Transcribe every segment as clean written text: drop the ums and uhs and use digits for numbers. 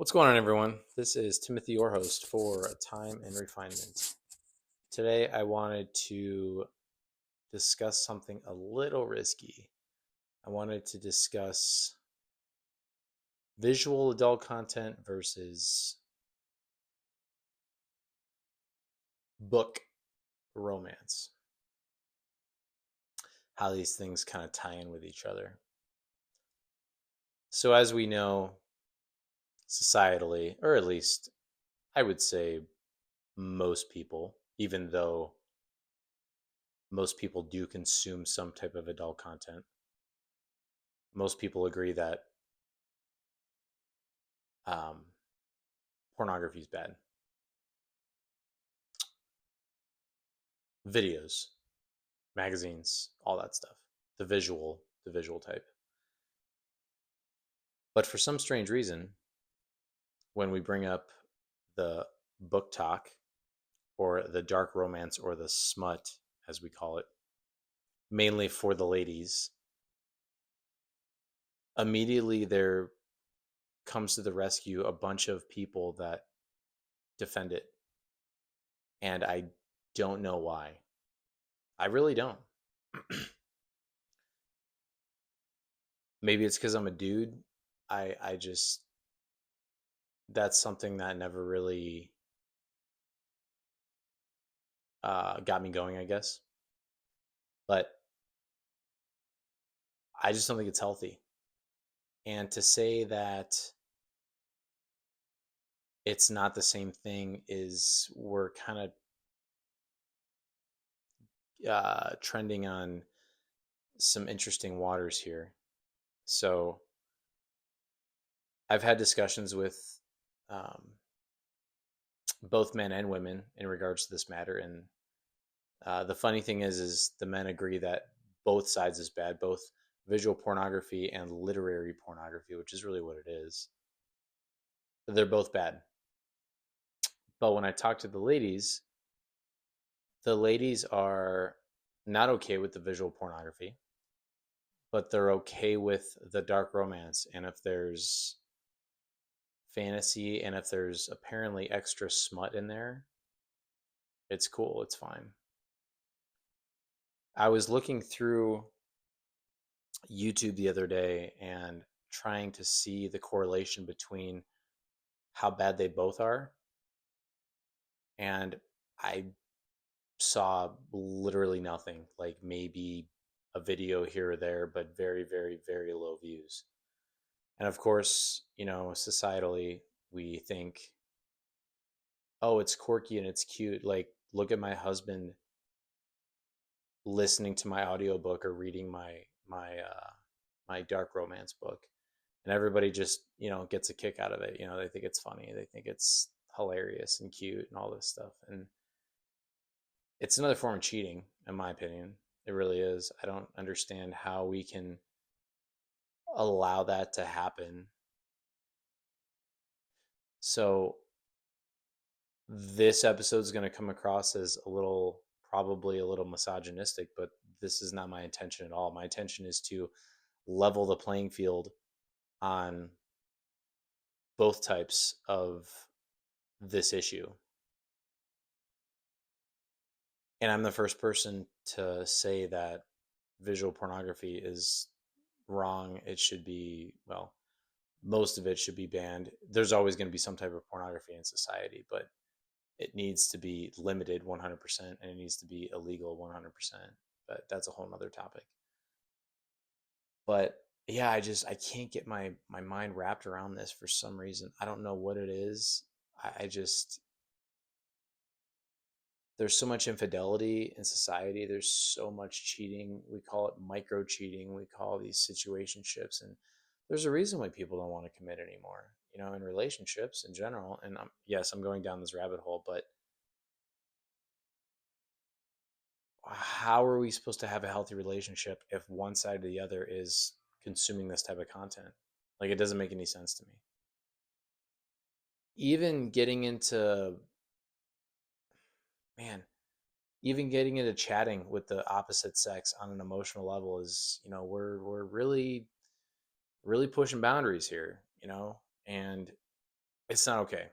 What's going on, everyone? This is Timothy, your host for Time and Refinement. Today, I wanted to discuss something a little risky. I wanted to discuss visual adult content versus book romance, how these things kind of tie in with each other. So, as we know, societally, or at least I would say most people, even though most people do consume some type of adult content, most people agree that um, pornography is bad. Videos, magazines, all that stuff. The visual type. But for some strange reason, when we bring up the book talk or the dark romance or the smut, as we call it, mainly for the ladies, immediately there comes to the rescue a bunch of people that defend it. And I don't know why. I really don't. Maybe it's because I'm a dude. I just, that's something that never really got me going, I guess. But I just don't think it's healthy. And to say that it's not the same thing is we're kind of trending on some interesting waters here. So I've had discussions with um, both men and women in regards to this matter, and the funny thing is the men agree that both sides is bad, both visual pornography and literary pornography, which is really what it is. They're both bad. But when I talk to the ladies are not okay with the visual pornography, but they're okay with the dark romance. And if there's fantasy and if there's apparently extra smut in there, it's cool. It's fine. I was looking through YouTube the other day and trying to see the correlation between how bad they both are. And I saw literally nothing, like maybe a video here or there, but very, very, very low views. And of course, societally, we think, oh, it's quirky and it's cute. Like, look at my husband listening to my audiobook or reading my dark romance book. And everybody just, gets a kick out of it. They think it's funny. They think it's hilarious and cute and all this stuff. And it's another form of cheating, in my opinion. It really is. I don't understand how we can allow that to happen. So this episode is going to come across as probably a little misogynistic, but this is not my intention at all. My intention is to level the playing field on both types of this issue. And I'm the first person to say that visual pornography is wrong. It should be, well, most of it should be banned. There's always going to be some type of pornography in society, but it needs to be limited 100% and it needs to be illegal 100%. But that's a whole nother topic. But yeah, I can't get my mind wrapped around this for some reason. I don't know what it is. I just, there's so much infidelity in society. There's so much cheating. We call it micro cheating. We call these situationships, and there's a reason why people don't want to commit anymore. In relationships in general. And yes, I'm going down this rabbit hole, but how are we supposed to have a healthy relationship if one side or the other is consuming this type of content? Like, it doesn't make any sense to me. Even getting into, man, even getting into chatting with the opposite sex on an emotional level is, we're really really pushing boundaries here, and It's not okay.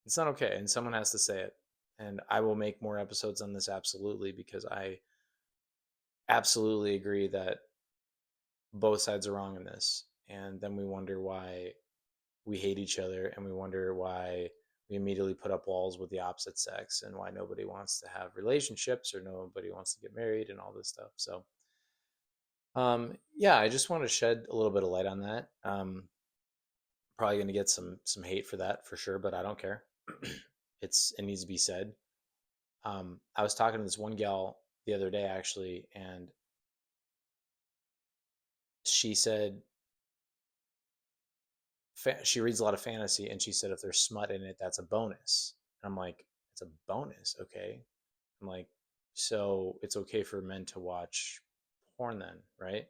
It's not okay, and someone has to say it. And I will make more episodes on this absolutely, because I absolutely agree that both sides are wrong in this. And then we wonder why we hate each other, and we wonder why we immediately put up walls with the opposite sex, and why nobody wants to have relationships or nobody wants to get married and all this stuff. So yeah, I just want to shed a little bit of light on that. Probably going to get some hate for that for sure, but I don't care. It needs to be said. I was talking to this one gal the other day actually, and she said she reads a lot of fantasy, and she said if there's smut in it, that's a bonus. And I'm like, it's a bonus, okay? I'm like, so it's okay for men to watch porn then, right?